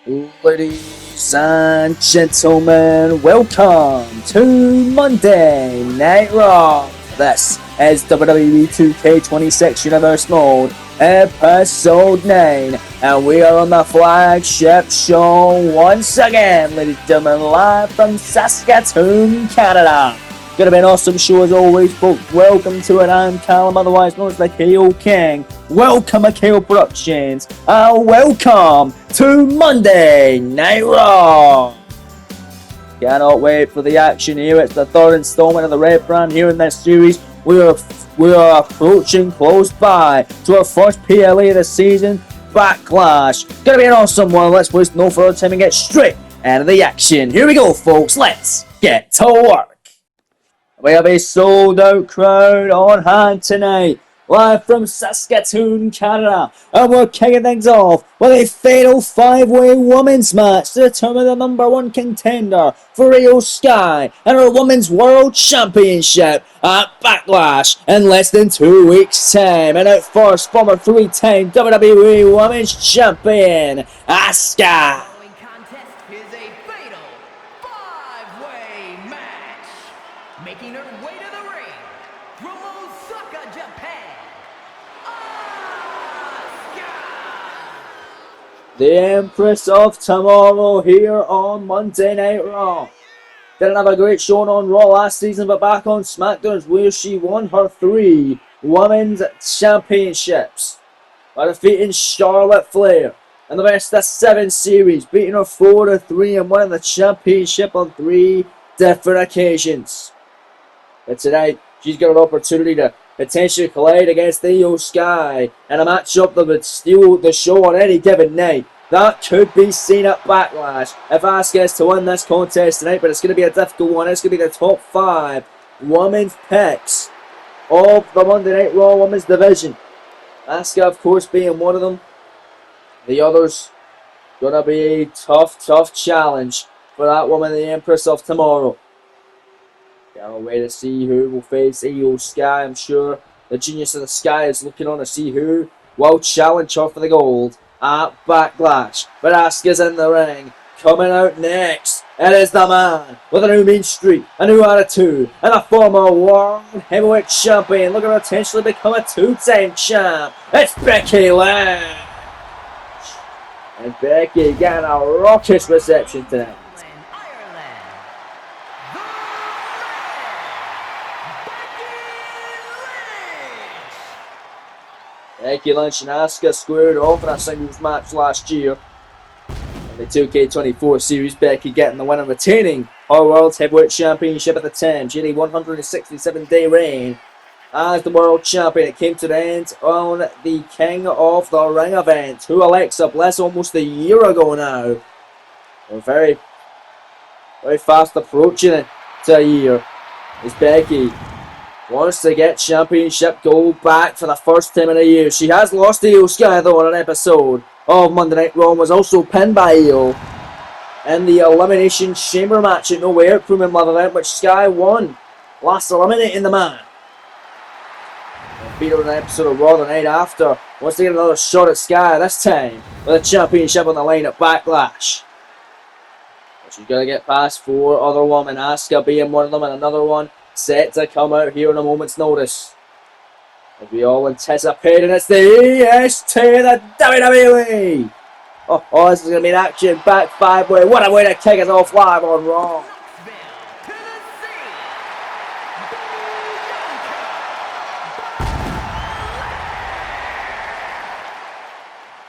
Ladies and gentlemen, welcome to Monday Night Raw. This is WWE 2K26 Universe Mode, Episode 9, and we are on the flagship show once again, ladies and gentlemen, live from Saskatoon, Canada. Gonna be an awesome show as always, folks. Welcome to it. I'm Callum, otherwise known as the KO King. Welcome to KO Productions, and welcome to Monday Night Raw. Cannot wait for the action here. It's the third installment of the Red Brand here in this series. We are approaching close by to our first PLA of the season, Backlash. Gonna be an awesome one. Let's waste no further time and get straight into the action. Here we go, folks. Let's get to work. We have a sold-out crowd on hand tonight, live from Saskatoon, Canada, and we're kicking things off with a fatal five-way women's match to determine the number one contender for Io Sky and her Women's World Championship at Backlash in less than 2 weeks' time. And out first, former three-time WWE Women's Champion, Asuka. Making her way to the ring, from Osaka, Japan, Asuka! The Empress of Tomorrow here on Monday Night Raw. Didn't have a great showing on Raw last season, but back on SmackDown is where she won her 3 Women's Championships by defeating Charlotte Flair in the best of 7 series, beating her 4-3 and winning the championship on 3 different occasions. But tonight, she's got an opportunity to potentially collide against Io Sky in a matchup that would steal the show on any given night. That could be seen at Backlash if Asuka is to win this contest tonight, but it's going to be a difficult one. It's going to be the top 5 women's picks of the Monday Night Raw Women's Division. Asuka, of course, being one of them. The others, going to be a tough challenge for that woman, the Empress of Tomorrow. Can't wait to see who will face Io Sky. I'm sure the Genius of the Sky is looking on to see who will challenge her for the gold at Backlash. But Asuka's in the ring. Coming out next, it is the man with a new mean streak, a new attitude, and a former World Heavyweight Champion looking to potentially become a 2-time champ. It's Becky Lynch. And Becky getting a raucous reception tonight. Becky Lynch and Asuka squared off in a singles match last year. In the 2K24 series, Becky getting the win and retaining her World Heavyweight Championship at the time. She had a 167-day reign as the World Champion. It came to the end on the King of the Ring event, who Alexa Bliss almost a year ago now. We're very fast approaching it to a year. As Becky wants to get championship gold back for the first time in a year. She has lost to Io Sky though on an episode of Monday Night Raw, was also pinned by Io in the Elimination Chamber match at No Way Out Premium Live event, which Sky won, last eliminating the man. And beat her in an episode of Raw the night after. Wants to get another shot at Sky, this time with a championship on the line at Backlash. But she's got to get past 4 other women, Asuka being one of them, and another one set to come out here in a moment's notice. As we all anticipate, and it's the EST, the WWE! Oh, this is going to be an action-packed 5-way. What a way to kick us off live on Raw.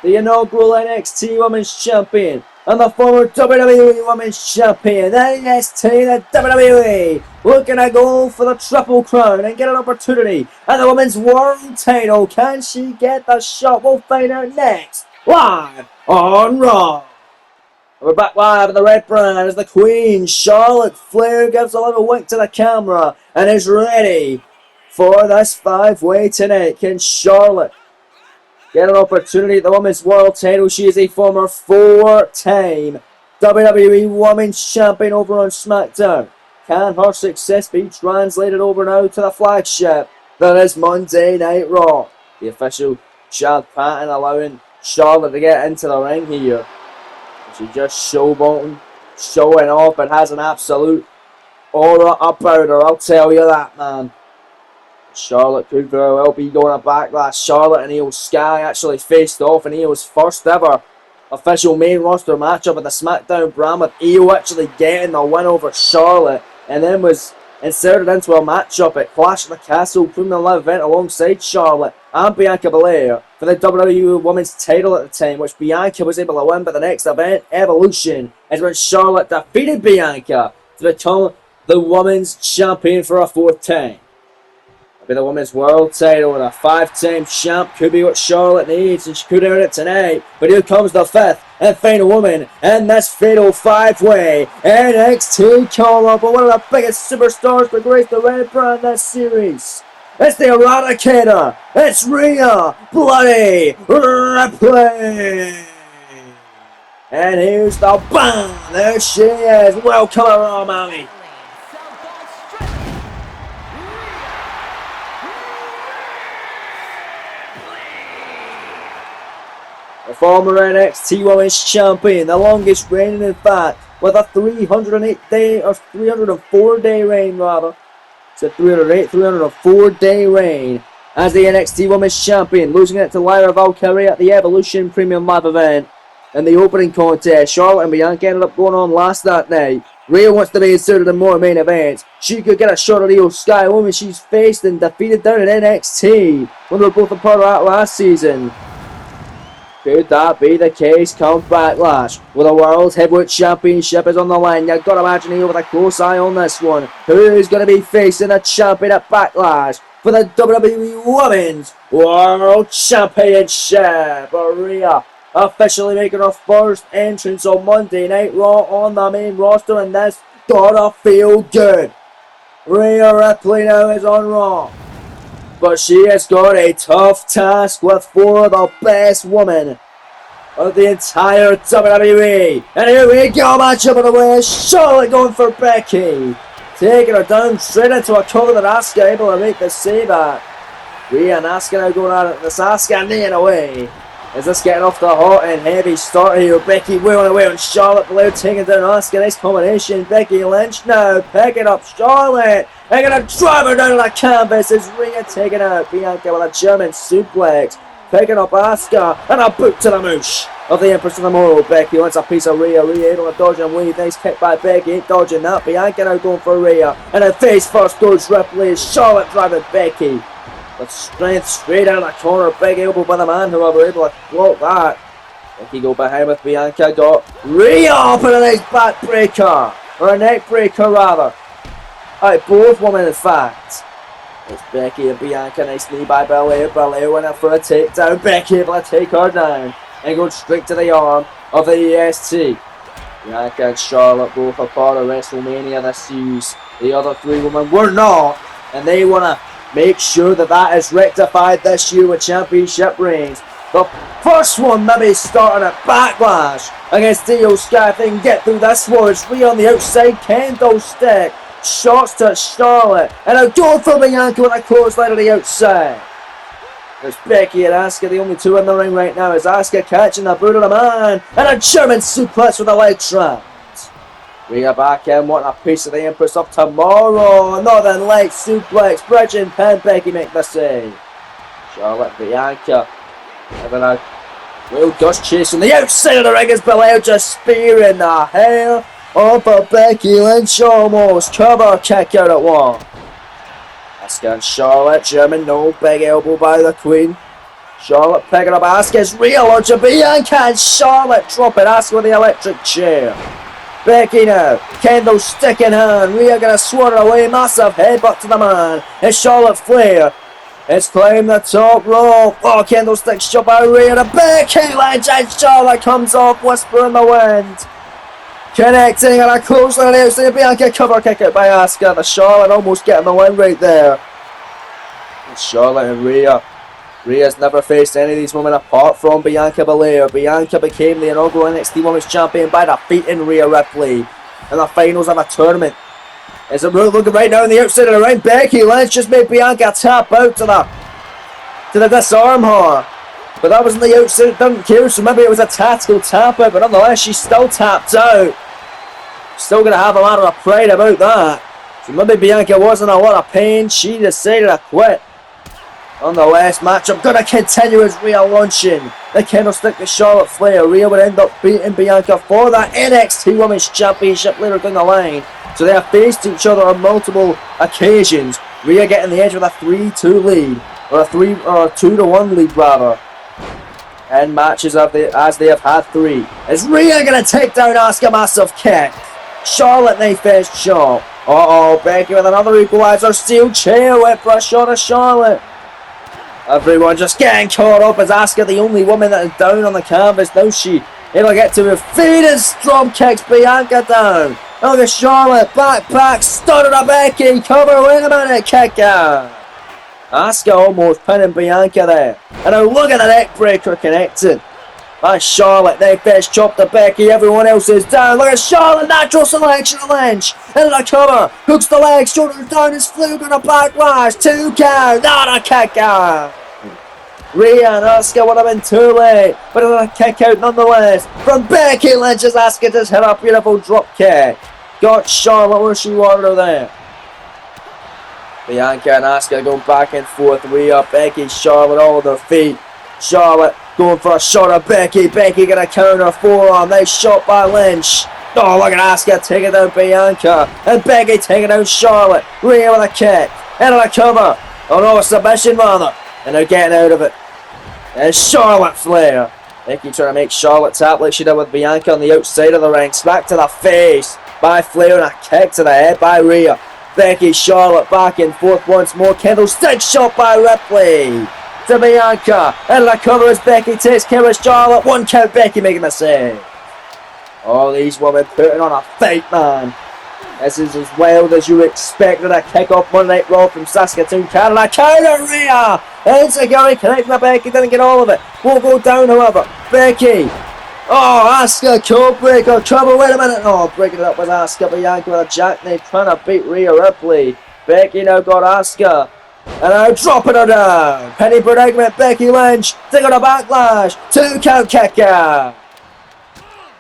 The inaugural NXT Women's Champion and the former WWE Women's Champion, the EST, the WWE, looking to go for the Triple Crown and get an opportunity at the Women's World Title. Can she get the shot? We'll find out next, live on Raw. We're back live in the Red Brand as the Queen, Charlotte Flair, gives a little wink to the camera and is ready for this 5-way tonight. Can Charlotte get an opportunity at the Women's World Title? She is a former 4-time WWE Women's Champion over on SmackDown. Can her success be translated over now to the flagship that is Monday Night Raw? The official Chad Patton allowing Charlotte to get into the ring here. She's just showboating, showing off, but has an absolute aura about her, I'll tell you that, man. Charlotte could very well be going a backlash. Charlotte and Io Sky actually faced off in Io's first ever official main roster matchup at the SmackDown brand, with Io actually getting the win over Charlotte, and then was inserted into a matchup at Clash of the Castle Premium Live event alongside Charlotte and Bianca Belair for the WWE Women's title at the time, which Bianca was able to win. But the next event, Evolution, is when Charlotte defeated Bianca to become the Women's Champion for a fourth time. Be the Women's World title, and a 5-time champ could be what Charlotte needs, and she could earn it tonight. But here comes the 5th and final woman in this fatal 5-way NXT call-up. But one of the biggest superstars to grace the red brand this series. It's the Eradicator. It's Rhea Bloody Ripley. And here's the bang. There she is. Welcome around, mommy. The former NXT Women's Champion, the longest reigning in fact, with a 304-day reign rather. It's a 304-day reign as the NXT Women's Champion, losing it to Lyra Valkyrie at the Evolution Premium Live event. In the opening contest, Charlotte and Bianca ended up going on last that night. Rhea wants to be inserted in more main events. She could get a shot at Io Sky, a woman she's faced and defeated down in NXT when they were both a part of that last season. Could that be the case come Backlash, where the World Heavyweight Championship is on the line? You've got to imagine here with a close eye on this one. Who's going to be facing the champion at Backlash for the WWE Women's World Championship? Rhea officially making her first entrance on Monday Night Raw on the main roster, and this gotta feel good. Rhea Ripley now is on Raw, but she has got a tough task with 4 of the best women of the entire WWE. And here we go, matchup of the way. Charlotte going for Becky, taking her down straight into a cover that Asuka able to make the save at. Rhea and Asuka now going at it. This Asuka kneeing away. Is this getting off the hot and heavy start here? Becky wheeling away on Charlotte. Blair taking down Asuka. Nice combination. Becky Lynch now picking up Charlotte. They're going to drive her down to the canvas as Rhea taking out Bianca with a German suplex. Picking up Asuka and a boot to the moosh of the Empress of Tomorrow. Becky wants a piece of Rhea. Rhea able to dodge and weave. Nice kick by Becky. Ain't dodging that. Bianca now going for Rhea. And then face first goes Ripley. Charlotte driving Becky with strength straight out of the corner. Big elbow by the man, however, able to block that. Becky go behind with Bianca. Got Rhea up in a nice backbreaker. Or a neck breaker rather. Alright, both women in fact. It's Becky and Bianca. Nice knee by Belair. Belair went up for a takedown. Becky able to take her down and go straight to the arm of the EST. Bianca and Charlotte both a part of WrestleMania this series. The other 3 women were not, and they want to make sure that that is rectified this year with championship reigns. The first one maybe starting at Backlash against Io Sky. If they can get through this one, it's Rhea on the outside, kendo stick. Shots to Charlotte, and a goal for Bianca with a clothesline on the outside. There's Becky and Asuka, the only 2 in the ring right now. Is Asuka catching the boot of the man, and a German suplex with a leg trap. Rhea back in, wanting a piece of the Empress of Tomorrow. Northern Light suplex, bridge and pin. Becky make the save. Charlotte, Bianca having a real dust chase on the outside of the ring as Belair just spearing the hell off of Becky Lynch. Almost cover kick out at 1. Asuka and Charlotte, German no, big elbow by the Queen. Charlotte picking up Asuka's Rhea launching Bianca and Charlotte dropping Asuka with the electric chair. Becky now, kendo stick in hand. Rhea gonna swat her away, massive headbutt to the man. It's Charlotte Flair. It's climbed the top rope. Oh, kendo stick shot by Rhea to Becky Lynch, and Charlotte comes off, whisper in the wind. Connecting and a close line outside. Bianca cover kick out by Asuka. The Charlotte almost getting the win right there. It's Charlotte and Rhea. Rhea's never faced any of these women apart from Bianca Belair. Bianca became the inaugural NXT Women's Champion by defeating Rhea Ripley in the finals of a tournament. Is it looking right now on the outside of the ring? Becky Lynch just made Bianca tap out to the disarm her. But that wasn't the outside, didn't care, so maybe it was a tactical tap out, but nonetheless, she's still tapped out. Still going to have a lot of pride about that. So maybe Bianca wasn't a lot of pain, she decided to quit. Nonetheless, matchup going to continue as Rhea launching the candlestick to Charlotte Flair. Rhea would end up beating Bianca for that NXT Women's Championship later down the line. So they have faced each other on multiple occasions. Rhea getting the edge with a 3-2 lead, or a 2-1 lead rather. And matches as they have had 3. Is Rhea going to take down Asuka? Massive kick. Charlotte knife edge chop. Becky with another equalizer. Steel chair whip for a shot of Charlotte. Everyone just getting caught up as Asuka, the only woman that is down on the canvas. Now it'll get to her feet as drop kicks Bianca down. Look at Charlotte, back, stunner to Becky, cover, wait a minute, kick out. Asuka almost pinning Bianca there. And now look at the neck breaker connected. By Charlotte, they fish chop to Becky, everyone else is down. Look at Charlotte, natural selection of Lynch. Into the cover, hooks the leg, shoulders down, is Fluke on a backlash. 2 count, not a kick out. Rhea and Asuka would have been too late, but a kick out nonetheless. From Becky Lynch as Asuka just hit a beautiful drop kick. Got Charlotte where she wanted her there. Bianca and Asuka going back and forth. Rhea, Becky, Charlotte all on their feet. Charlotte going for a shot of Becky. Becky gonna counter forearm. Nice shot by Lynch. Oh, look at Asuka taking down Bianca. And Becky taking down Charlotte. Rhea with a kick. Into the cover. Oh no, a submission rather. And they're getting out of it. And Charlotte Flair. Becky trying to make Charlotte tap like she did with Bianca on the outside of the ring. Smack to the face by Flair and a kick to the head by Rhea. Becky, Charlotte back and forth once more. Candlestick shot by Ripley. To Bianca. And the cover as Becky takes care of Charlotte. 1 count, Becky making the save. All these women putting on a fight, man. This is as wild as you expected. A kick off Monday Night Raw from Saskatoon, Canada. Counter Rhea! Enziguri connecting with Becky, didn't get all of it. Won't go down, however. Becky. Oh, Asuka, code breaker, trouble, wait a minute. Oh, breaking it up with Asuka. Bianca with a jackknife trying to beat Rhea Ripley. Becky now got Asuka. And now dropping her down. Penny predicament, Becky Lynch. Taking a backlash. 2 count kick out.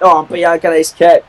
Oh, Bianca, nice kick.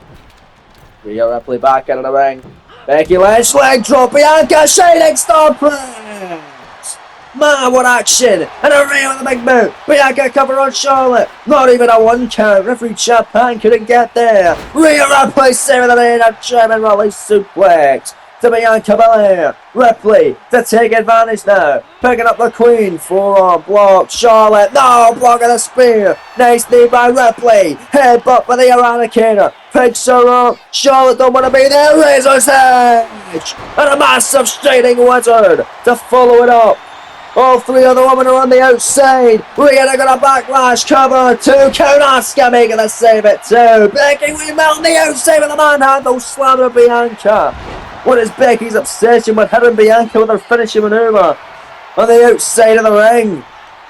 Rhea Ripley back into the ring. Becky Lynch, leg drop, Bianca, shining star press. Man, what action. And a Rhea with a big boot. Bianca cover on Charlotte. Not even a 1 count. Referee Japan couldn't get there. Rhea Ripley saving the day in a German release suplex. To Bianca Belair. Ripley to take advantage now. Picking up the Queen. Forearm block. Charlotte. No, blocking the spear. Nice knee by Ripley. Headbutt by the Eradicator. Picks her up. Charlotte don't want to be there. Razor's Edge. And a massive straining wizard to follow it up. All 3 other women are on the outside. Rhea got a backlash cover. 2 count. Asuka making the save at 2. Becky we melt on the outside with a manhandle slam of Bianca. What is Becky's obsession with hitting Bianca with her finishing maneuver on the outside of the ring?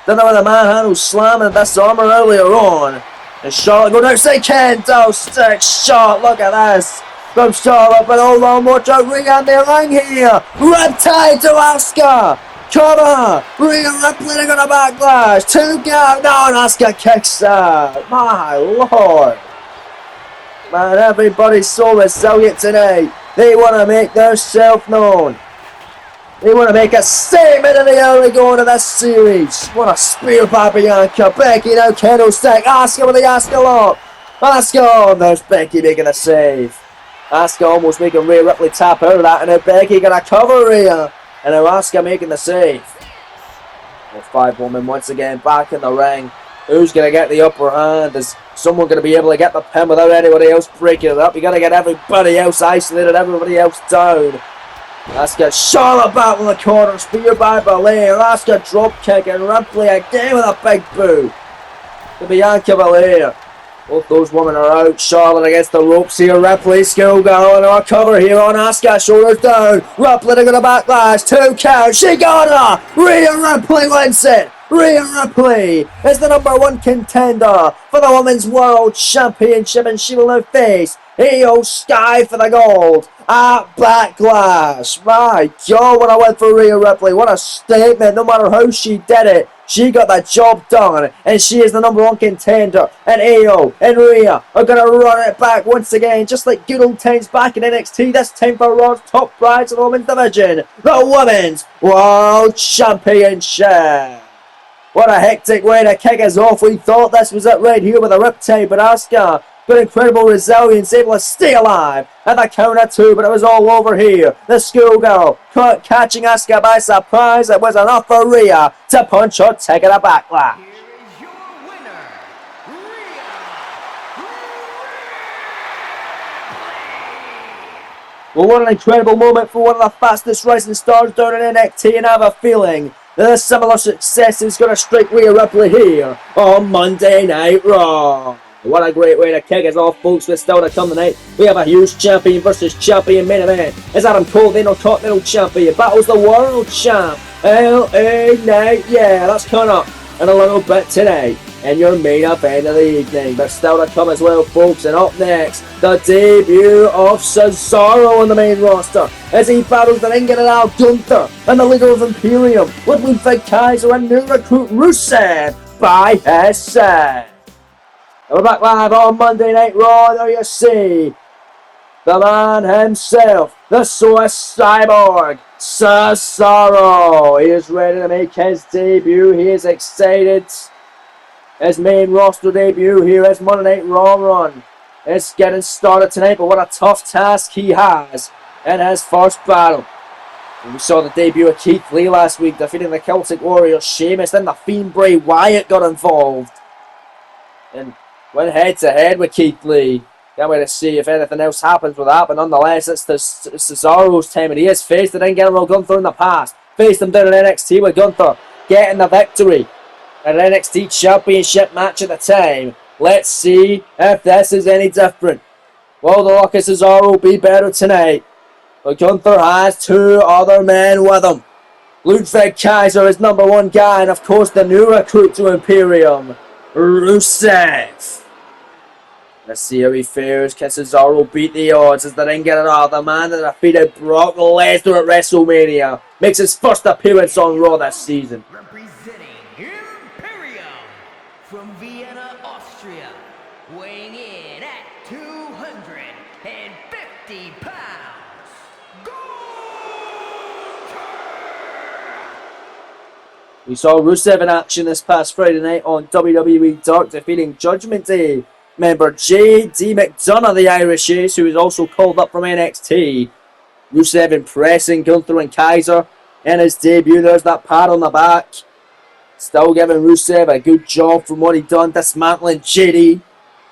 Done that with a manhandle slam and disarmor earlier on. And Charlotte going outside, kendo stick shot. Look at this from Charlotte, but hold on, watch out, Rhea in the ring here. Riptide to Asuka. Cover. Rhea Ripley got a backlash. 2 count. No, and Asuka kicks out. My lord. Man, everybody's so resilient today. They want to make themselves known. They want to make a statement in the early going of this series. What a spear by Bianca. Becky now candlestick. Asuka with the Asuka lock. Asuka. Oh, there's Becky making a save. Asuka almost making Rhea Ripley tap out of that. And now Becky going to cover Rhea. And now Asuka making the save. The 5 women once again back in the ring. Who's going to get the upper hand? Is someone going to be able to get the pin without anybody else breaking it up? You got to get everybody else isolated, everybody else down. Asuka, Charlotte back in the corner, spear by Belair. Asuka drop kick and Ripley again with a big boot to Bianca Belair. Both those women are out. Charlotte against the ropes here. Ripley still going on a cover here on Asuka. Shoulders down. Ripley to get a backlash. 2 count. She got her. Rhea Ripley wins it. Rhea Ripley is the #1 contender for the Women's World Championship, and she will now face Io Sky for the gold at Backlash. My God, what a win for Rhea Ripley. What a statement. No matter how she did it, she got the job done, and she is the #1 contender. And Io and Rhea are going to run it back once again, just like good old times back in NXT. This time for Raw's top prize of the Women's Division, the Women's World Championship. What a hectic way to kick us off. We thought this was it right here with a Riptide, but Asuka got incredible resilience, able to stay alive at the count of 2, but it was all over here. The schoolgirl catching Asuka by surprise. It was enough for Rhea to punch her ticket to Backlash. Here is your winner, Rhea Ripley. Well, what an incredible moment for one of the fastest rising stars down in NXT, and I have a feeling that a similar success is going to strike Rhea Ripley here on Monday Night Raw. What a great way to kick us off, folks. With still to come tonight, we have a huge champion versus champion main event. As Adam Cole, the Intercontinental Champion, battles the World Champ, LA Knight. Yeah, that's coming up in a little bit tonight in your main event of the evening. But still to come as well, folks. And up next, the debut of Cesaro on the main roster as he battles the Ring General Gunther and the leader of Imperium with Ludwig Kaiser and new recruit Rusev by his side. We're back live on Monday Night Raw. There you see the man himself, the Swiss Cyborg, Cesaro. He is ready to make his debut. He is excited. His main roster debut here as Monday Night Raw run. It's getting started tonight, but what a tough task he has in his first battle. And we saw the debut of Keith Lee last week, defeating the Celtic Warrior Sheamus. Then the Fiend Bray Wyatt got involved and went head to head with Keith Lee. Can't wait to see if anything else happens with that, but nonetheless, it's Cesaro's time, and he has faced the General Gunther in the past. Faced him down in NXT with Gunther getting the victory at an NXT Championship match at the time. Let's see if this is any different. Will the luck of Cesaro be better tonight? But Gunther has 2 other men with him. Ludwig Kaiser is #1 guy, and of course the new recruit to Imperium, Rusev. Let's see how he fares. Can Cesaro beat the odds as the Ring General, the man that defeated Brock Lesnar at WrestleMania, makes his first appearance on Raw this season. Representing Imperium from Vienna, Austria, weighing in at 250 pounds, We saw Rusev in action this past Friday night on WWE Dark, defeating Judgment Day member J.D. McDonough, the Irish Ace, who was also called up from NXT. Rusev impressing Gunther and Kaiser in his debut. There's that pat on the back. Still giving Rusev a good job from what he done, dismantling JD.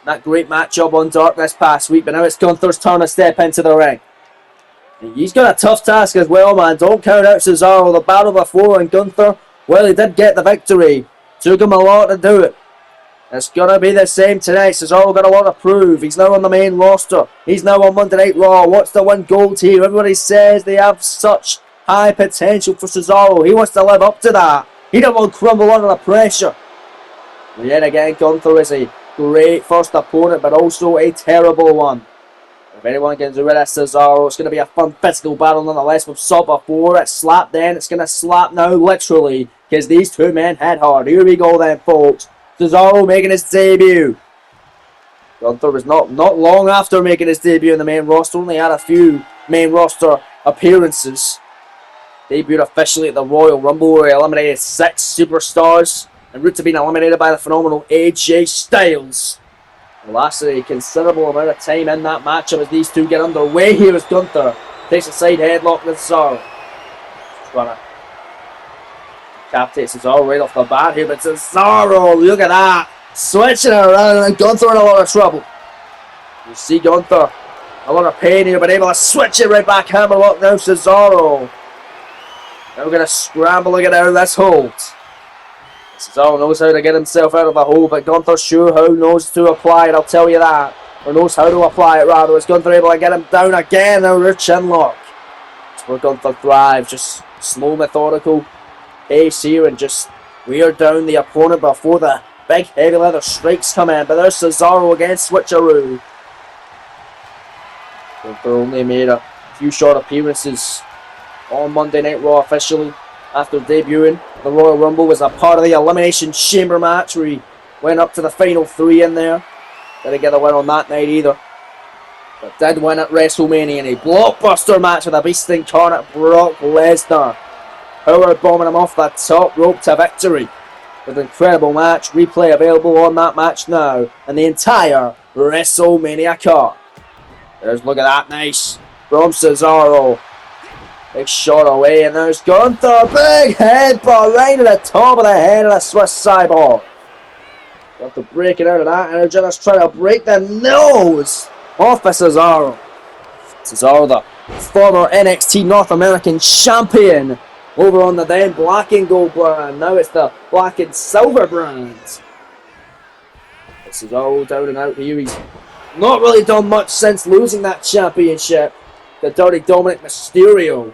That great matchup on Dark this past week, but now it's Gunther's turn to step into the ring. And he's got a tough task as well, man. Don't count out Cesaro. The battle before, and Gunther, well, he did get the victory. Took him a lot to do it. It's going to be the same tonight. Cesaro got a lot to prove. He's now on the main roster. He's now on Monday Night Raw. Wants to win gold here. Everybody says they have such high potential for Cesaro. He wants to live up to that. He don't want to crumble under the pressure. And yet again, Gunther is a great first opponent, but also a terrible one. If anyone gets rid of Cesaro, it's going to be a fun physical battle nonetheless. We've saw before. It slapped then. It's going to slap now, literally, because these two men hit hard. Here we go then, folks. Cesaro making his debut. Gunther was not long after making his debut in the main roster. Only had a few main roster appearances. Debuted officially at the Royal Rumble, where he eliminated 6 superstars en route to being eliminated by the phenomenal AJ Styles. It lasted a considerable amount of time in that matchup as these two get underway. Here is Gunther. Takes a side headlock with Cesaro. Trying to decapitate Cesaro right off the bat here, but Cesaro, look at that. Switching it around, and Gunther in a lot of trouble. You see Gunther, a lot of pain here, but able to switch it right back. Hammerlock now, Cesaro. Now we're going to scramble to get out of this hold. Cesaro knows how to get himself out of the hole, but Gunther sure how knows to apply it, I'll tell you that. Or knows how to apply it, rather. Is Gunther able to get him down again? Now rear chin lock. That's where Gunther thrives. Just slow, methodical pace here, and just We are down the opponent before the big heavy leather strikes come in. But there's Cesaro against Switcheroo. Gunther only made a few short appearances on Monday Night Raw officially after debuting. The Royal Rumble was a part of the Elimination Chamber match where he went up to the final 3 in there. Didn't get a win on that night either, but did win at WrestleMania in a blockbuster match with a Beast Incarnate Brock Lesnar, power bombing him off the top rope to victory. With an incredible match, replay available on that match now, and the entire WrestleMania card. There's, look at that, nice from Cesaro. Big shot away, and there's Gunther. Big headbutt right at the top of the head of the Swiss Cyborg. Gunther breaking out of that, and they're just trying to break the nose off of Cesaro. Cesaro, the former NXT North American champion, over on the then black and gold brand. Now it's the black and silver brand. Cesaro down and out here. He's not really done much since losing that championship to Dirty Dominic Mysterio,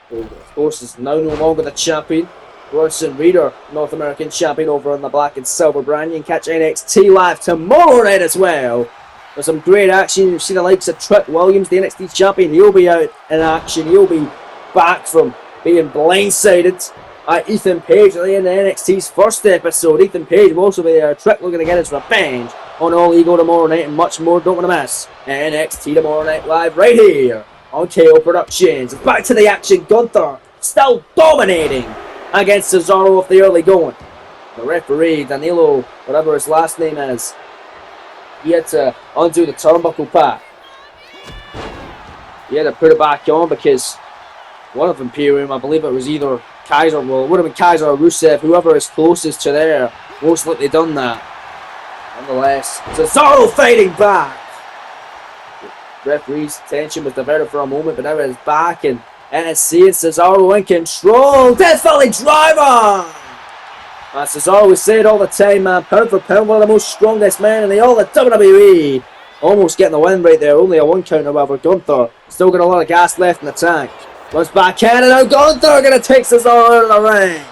who of course is now no longer the champion. Bronson Reed, North American champion, over on the black and silver brand. You can catch NXT live tomorrow night as well. There's some great action. You've seen the likes of Trick Williams, the NXT champion. He'll be out in action. He'll be back from being blindsided by Ethan Page at the end of NXT's first episode. Ethan Page will also be there. Trick looking to get his revenge on All Ego tomorrow night, and much more. Don't want to miss NXT tomorrow night live right here on KO Productions. Back to the action. Gunther still dominating against Cesaro off the early going. The referee, Danilo, whatever his last name is, he had to undo the turnbuckle pad. He had to put it back on because one of Imperium, I believe it was either Kaiser, well, it would have been Kaiser or Rusev, whoever is closest to there, most likely done that. Nonetheless, Cesaro fighting back. The referee's attention was diverted for a moment, but now it's back, and NXT and Cesaro in control. Death Valley Driver! As Cesaro was saying all the time, man, pound for pound, one of the most strongest men in the all of WWE. Almost getting the win right there. Only a 1 count, however. Gunther still got a lot of gas left in the tank. Runs back in, and now Gunther going to take Cesaro out of the ring.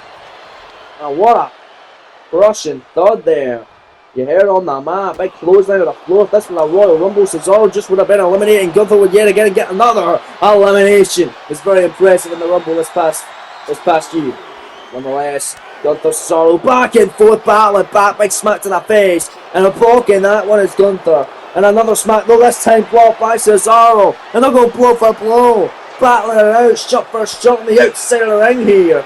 And what a crushing thud there. You heard on the mat, big clothesline of the floor. If this was a Royal Rumble, Cesaro just would have been eliminated, and Gunther would yet again get another elimination. It's very impressive in the Rumble this past year. Nonetheless, Gunther, Cesaro, back and forth battling back, big smack to the face, and a block in that one is Gunther. And another smack, though this time blocked by Cesaro, and they'll go blow for blow. Battling it out, shot for shot on the outside of the ring here.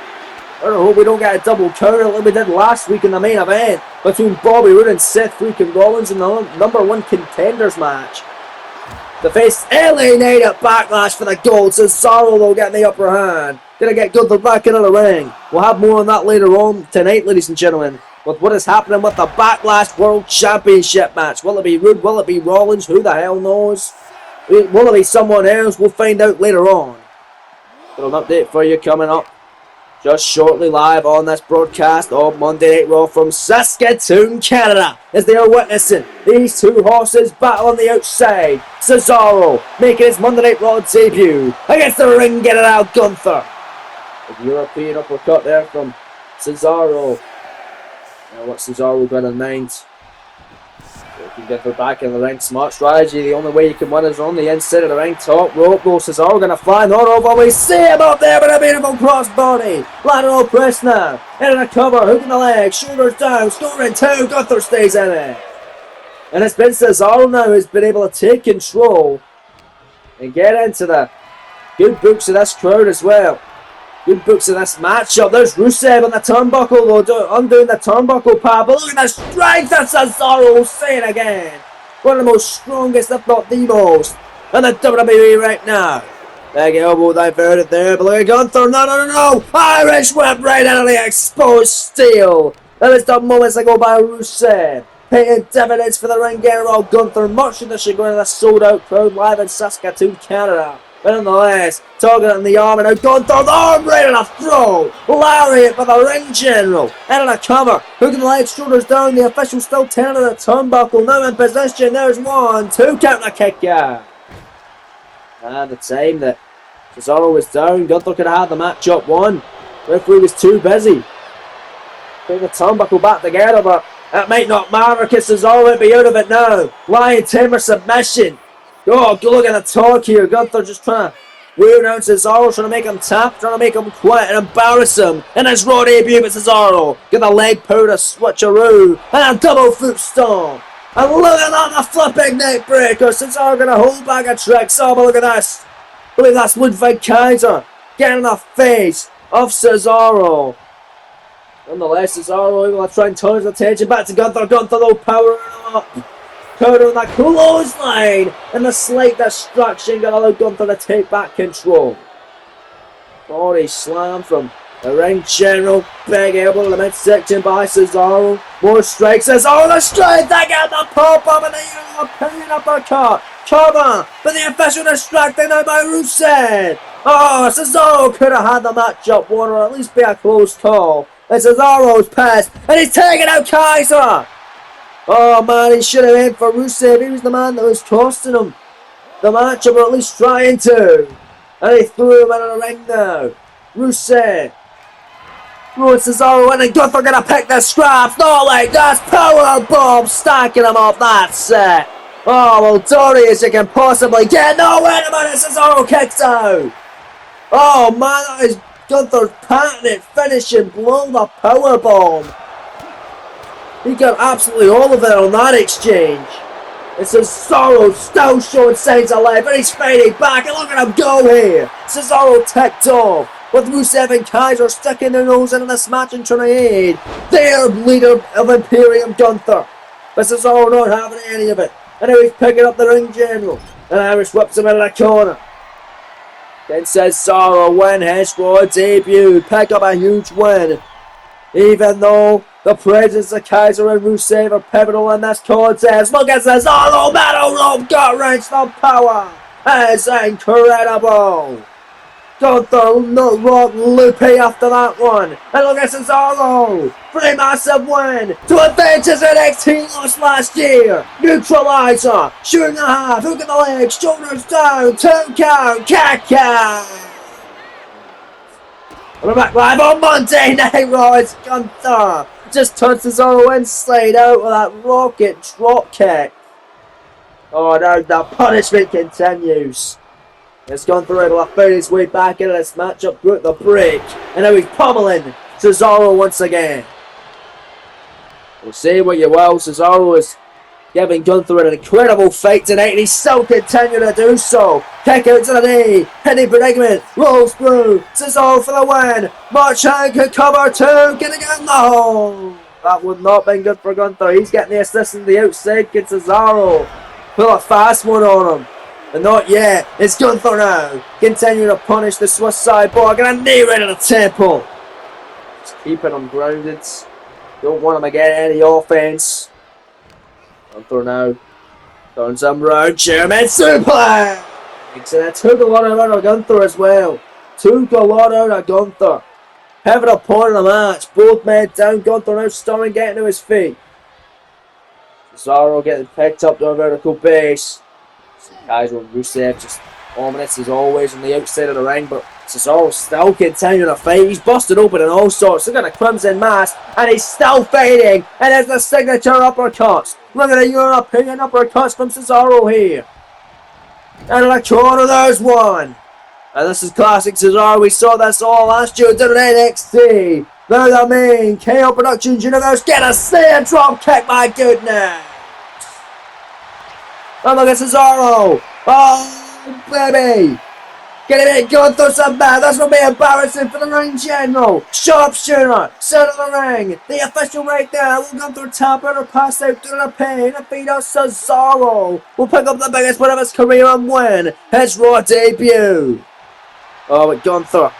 I hope we don't get a double counter like we did last week in the main event between Bobby Roode and Seth freaking Rollins in the #1 contenders match. The face LA Knight at Backlash for the gold. Cesaro will get the upper hand. Gonna get Gunther back into the ring. We'll have more on that later on tonight, ladies and gentlemen, with what is happening with the Backlash World Championship match. Will it be Roode? Will it be Rollins? Who the hell knows? Will it be someone else? We'll find out later on. Got an update for you coming up just shortly live on this broadcast of Monday Night Raw from Saskatoon, Canada, as they are witnessing these two horses battle on the outside. Cesaro making his Monday Night Raw debut against the ring getter out Gunther. A European uppercut there from Cesaro. Now what Cesaro got in mind. You can get her back in the ring. Smart strategy. The only way you can win is on the inside of the ring. Top rope. Though Cesaro going to fly. Not over. We see him up there with a beautiful crossbody. Lateral press now. In a cover. Hook in the leg. Shoulders down. Scoring 2. Gunther stays in it. And it's been Cesaro now who's been able to take control and get into the good books of this crowd as well. Good books of this matchup. There's Rusev on the turnbuckle, though, undoing the turnbuckle pad. But look at the strength that Cesaro will say it again. One of the most strongest, if not the most, in the WWE right now. Big elbow diverted there, but look at Gunther. No. Irish whip right out of the exposed steel. That was done moments ago by Rusev. Paying dividends for the ring getter of Gunther. Much to the chagrin of the sold out crowd live in Saskatoon, Canada. But nonetheless, targeting the arm, and now Gunther, the arm right in a throw. Lariat for the ring general. And in a cover. Hooking the leg, shoulders down. The official still turning the turnbuckle. Now in position. There's 1, 2 count the kick out. And the time that Cesaro was down, Gunther could have had the match up won. Referee was too busy Putting the turnbuckle back together, but it might not matter because Cesaro might be out of it now. Lion Tamer submission. Oh, look at the talk here. Gunther just trying to wear down Cesaro, trying to make him tap, trying to make him quit and embarrass him. And his Raw debut with Cesaro. Get the leg powder switcheroo and a double foot stomp. And look at that, the flipping neck breaker. Cesaro gonna hold back a trick. Oh, but look at this. I believe that's Ludwig Kaiser getting in the face of Cesaro. Nonetheless, Cesaro able to try and turn his attention back to Gunther. Gunther though powering up. Countering that clothesline. And the slight distraction gonna allow Gunther to take back control. Body slam from the ring general. Big elbow to the midsection by Cesaro. More strikes. Cesaro the strike. They get the pop up and the European uppercut. Cover. But the official distracted now by Rusev. Oh, Cesaro could have had the matchup won or at least be a close call. And Cesaro's passed. And he's taking out Kaiser. Oh man, he should have went for Rusev. He was the man that was costing him the matchup, or at least trying to. And he threw him into the ring now. Rusev. Cesaro in and Gunther gonna pick the scraps. Not like that. Power bomb stacking him up. That's it. Oh, well, dirty as you can possibly get. No, wait a minute. Cesaro kicks out. Oh man, that is Gunther's patented finishing blow, the power bomb. He got absolutely all of it on that exchange. And Cesaro still showing signs of life, and he's fighting back, and look at him go here. Cesaro ticked off, with Rusev and Kaiser sticking their nose into this match and trying to aid their leader of Imperium, Gunther. But Cesaro not having any of it, and now he's picking up the ring general, and Irish whips him into the corner. Then Cesaro win his Raw debut, pick up a huge win. Even though the presence of Kaiser and Rusev are pivotal in this contest. Look at Cesaro, metal rope, gut wrench, the power is incredible. Gunther no rock loopy after that one. And look at Cesaro for a massive win to avenge his NXT loss last year. Neutralizer, shooting the half, hook in the legs, shoulders down, 2 count, kick out. We're back live on Monday Night Raw. It's Gunther. Just turns Cesaro in, slide out with that rocket drop kick. Oh no, the punishment continues. It's Gunther able to find his way back into this matchup throughout the break. And now he's pummeling Cesaro once again. We'll say what you will, Cesaro is giving Gunther an incredible fight tonight, and he's still continuing to do so. Kick out to the knee, hitting predicament, rolls through, Cesaro for the win. Marchand can cover too, getting in the hole. That would not have been good for Gunther. He's getting the assist on the outside, get Cesaro. Pull a fast one on him. But not yet. It's Gunther now. Continuing to punish the Swiss Cyborg, and a knee right in the temple. Just keeping him grounded. Don't want him to get any offense. Gunther now turns him round, German suplex! And it took a lot out of Gunther as well. Took a lot out of Gunther. Pivotal point of the match. Both men down. Gunther now starting getting to his feet. Cesaro getting picked up to a vertical base. Kaiser and Rusev just ominous as always on the outside of the ring, but Cesaro still continuing to fight. He's busted open in all sorts. Look at the Crimson Mask, and he's still fighting. And there's the signature uppercuts. Look at the European uppercuts from Cesaro here. And in the corner, there's one. And this is classic Cesaro. We saw this all last year during NXT. Now the main KO Productions Universe get a snare drop kick, my goodness. And look at Cesaro. Oh, baby. Getting it, Gunther some bad. That's going to be embarrassing for the ring general. Sharpshooter, center of the ring. The official right there. Will Gunther tap out or pass out through the pin. And feed us Cesaro. Will pick up the biggest win of his career and win his Raw debut. Oh, but Gunther.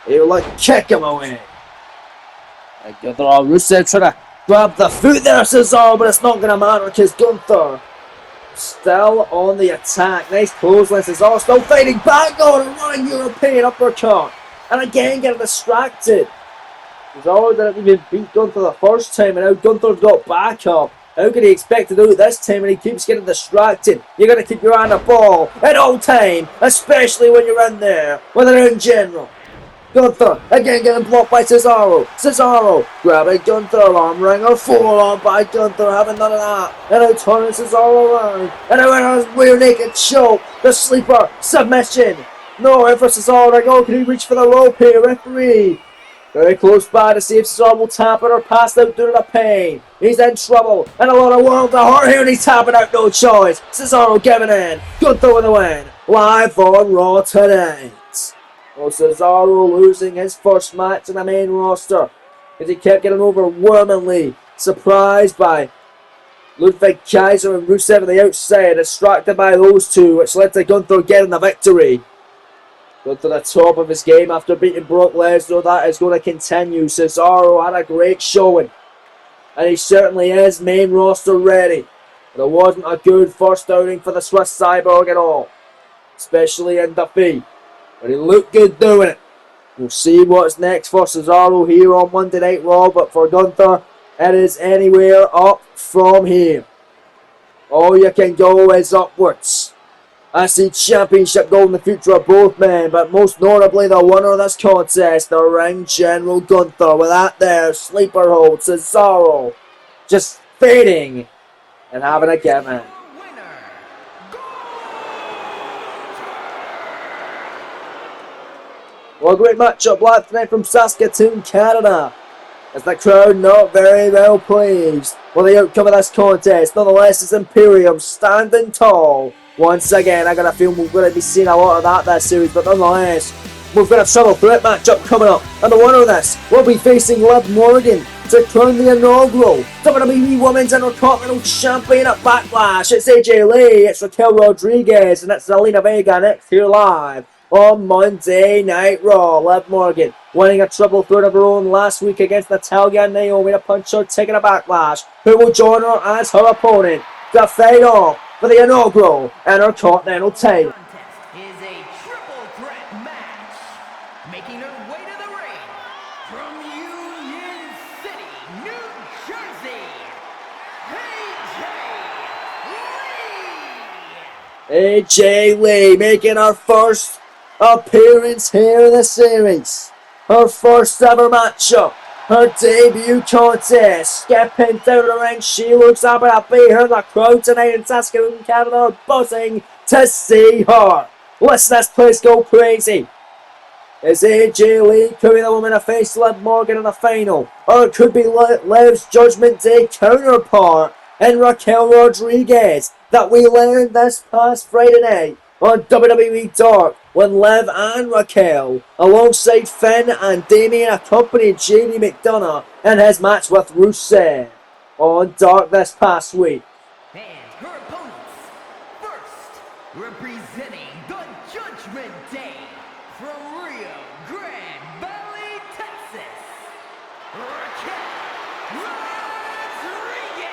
He'll kick him away. And Gunther, Rusev trying to grab the foot there, Cesaro, but it's not going to matter because Gunther still on the attack. Nice clothesline. Cesaro still fighting back on a running European uppercut. And again getting distracted. Cesaro didn't even beat Gunther the first time, and now Gunther's got back up. How can he expect to do it this time when he keeps getting distracted? You got to keep your eye on the ball at all time, especially when you're in there with an ring general. Gunther again getting blocked by Cesaro. Cesaro grabbing Gunther, arm wringer, forearm by Gunther, having none of that. And now turning Cesaro around. And now a rear naked choke. The sleeper submission. No, in for Cesaro. Oh, can he reach for the rope here? Referee. Very close by to see if Cesaro will tap it or pass out due to the pain. He's in trouble and a lot of world to hurt here and he's tapping out, no choice. Cesaro giving in. Gunther with the win. Live on Raw tonight. Well, Cesaro losing his first match in the main roster because he kept getting overwhelmingly surprised by Ludwig Kaiser and Rusev on the outside, distracted by those two, which led to Gunther getting the victory. Got to the top of his game after beating Brock Lesnar. That is going to continue. Cesaro had a great showing, and he certainly is main roster ready. But it wasn't a good first outing for the Swiss Cyborg at all, especially in defeat. But he looked good doing it. We'll see what's next for Cesaro here on Monday Night Raw. But for Gunther, it is anywhere up from here. All you can go is upwards. I see championship gold in the future of both men, but most notably the winner of this contest, the Ring General Gunther. With that there, sleeper hold, Cesaro just fading and having a given. Well, a great matchup live tonight from Saskatoon, Canada. As the crowd not very well pleased with the outcome of this contest. Nonetheless, it's Imperium standing tall. Once again, I got a feeling we're going to be seeing a lot of that this series, but nonetheless, we've got a triple threat matchup coming up, and the winner of this will be facing Liv Morgan to crown the inaugural WWE Women's Intercontinental Champion at Backlash. It's AJ Lee, it's Raquel Rodriguez, and it's Zelina Vega next here live on Monday Night Raw. Liv Morgan winning a triple threat of her own last week against Natalya and Naomi to punch her ticket to Backlash, who will join her as her opponent to fight off for the inaugural Intercontinental title. Is a triple threat match. Making her way to the ring from Union City, New Jersey, AJ Lee making her first appearance here in the series. Her first ever matchup. Her debut contest. Skipping down the ring, she looks up at a beat her. The crowd tonight in Saskatoon, Canada are buzzing to see her. Let's this place go crazy. Is AJ Lee could be the woman to face Liv Morgan in the final, or it could be Liv's Judgment Day counterpart in Raquel Rodriguez that we learned this past Friday night on WWE Dark when Liv and Raquel, alongside Finn and Damien, accompanied JD McDonough in his match with Rusev on Dark this past week. And her opponents, first, representing the Judgment Day from Rio Grande Valley, Texas, Raquel Rodriguez.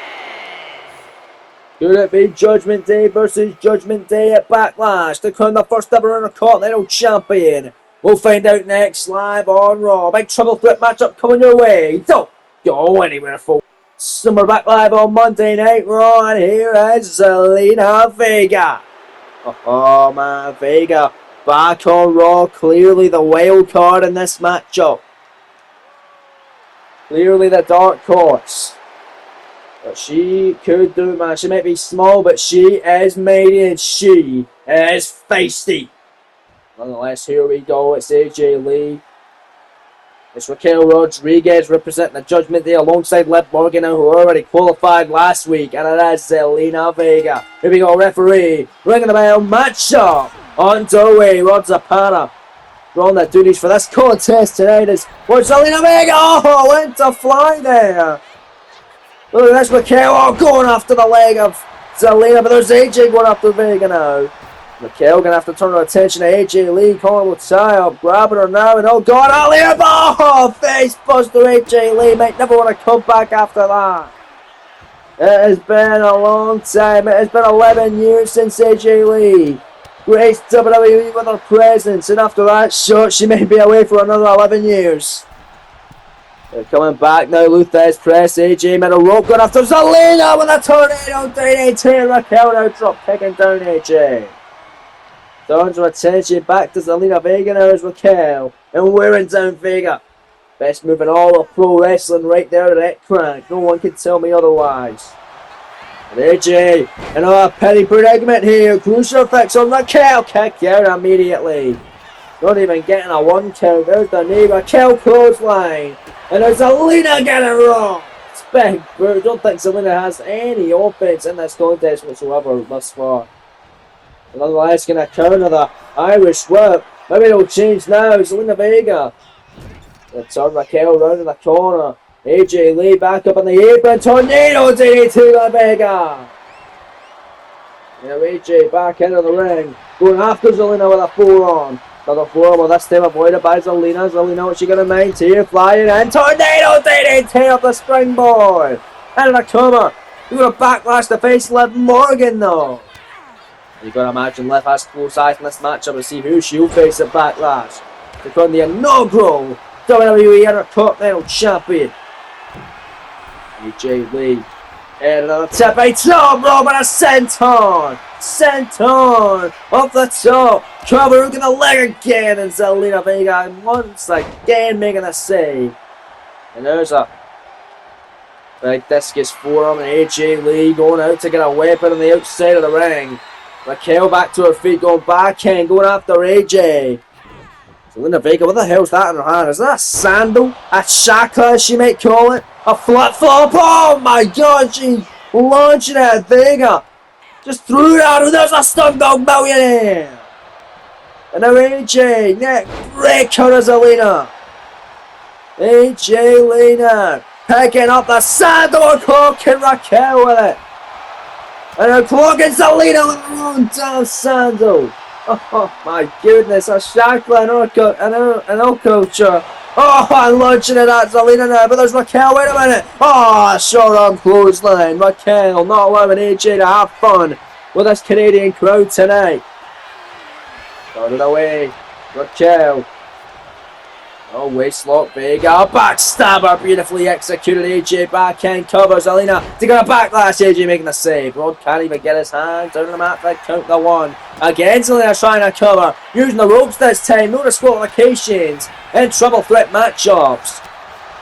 Could it be Judgment Day versus Judgment Day at Backlash to crown the first ever Intercontinental Champion? We'll find out next live on Raw. Big triple threat matchup coming your way. Don't go anywhere, folks. So we're back live on Monday Night Raw, and here is Zelina Vega. Oh man, Vega back on Raw. Clearly the wild card in this matchup. Clearly the dark horse. But she could do it, man. She might be small, but she is mighty and she is feisty. Nonetheless, here we go. It's AJ Lee. It's Raquel Rodriguez representing the Judgment Day alongside Liv Morgan, who already qualified last week. And it is Zelina Vega. Here we go, referee. Ringing the bell. Matchup underway. Rod Zapata on the duties for this contest tonight is Zelina Vega. Oh, went to fly there. Look at this, Raquel going after the leg of Zelina, but there's AJ going after Vega now. Raquel gonna have to turn her attention to AJ Lee, calling with tie up, grabbing her now, and oh god, Aliyah! Oh, face buster AJ Lee, might never want to come back after that. It has been a long time, it has been 11 years since AJ Lee graced WWE with her presence, and after that shot, she may be away for another 11 years. They're coming back now, Luthez press, AJ made a rope going after Zelina with a tornado DDT, Raquel now drop kicking down AJ. Turns her attention back to Zelina Vega now as Raquel. And wearing down Vega. Best move in all of pro wrestling right there at that crank. No one can tell me otherwise. And AJ, another petty predicament here. Crucifix on Raquel. Kick out immediately. Not even getting a 1 count. There's the knee. Raquel clothesline. And there's Zelina getting it wrong. It's big boot. Don't think Zelina has any offense in this contest whatsoever thus far. Nonetheless, going to counter the Irish whip. Maybe it'll change now. Zelina Vega. They turn Raquel round in the corner. AJ Lee back up on the apron. Tornado DDT to Vega. Now AJ back into the ring. Going after Zelina with a forearm. Another forearm, well, this time avoided by Zelina. Zelina, what's she going to mind here? Flying in. Tornado DDT off the springboard. And a cover. You're going to backlash to face Liv Morgan though. You've got to imagine Liv has close eyes in this matchup to see who she'll face at Backlash. To become the inaugural WWE Intercontinental Champion. AJ Lee. And another tip by Tom Roman, a senton. Senton off the top. Cover hooking the leg again. And Zelina Vega once again making a save. And there's a big discus forearm. And AJ Lee going out to get a weapon on the outside of the ring. Raquel back to her feet, going backhand, going after AJ. Zelina Vega, what the hell's that in her hand? Is that a sandal? A shaka, as she might call it? A flip-flop? Oh my god, she's launching it at Vega. Just threw it at her. There's a Stun Dog Millionaire. And now AJ, neck break out of Zelina. AJ Lena picking up the sandal, clocking Raquel with it. And now clocking Zelina with the wrong damn sandal. Oh my goodness, a shackle and all culture. Oh, I'm launching it at Zelina now, but there's Raquel, wait a minute. Oh, short arm clothesline. Raquel not allowing AJ to have fun with this Canadian crowd tonight. Got it away, Raquel. Oh, waist lock, Vega, backstabber, beautifully executed. AJ backhand covers Zelina to get a backlash. AJ making the save. Rod can't even get his hand down the mat to count the one. Again, Zelina trying to cover, using the ropes this time. No disqualifications in triple threat matchups.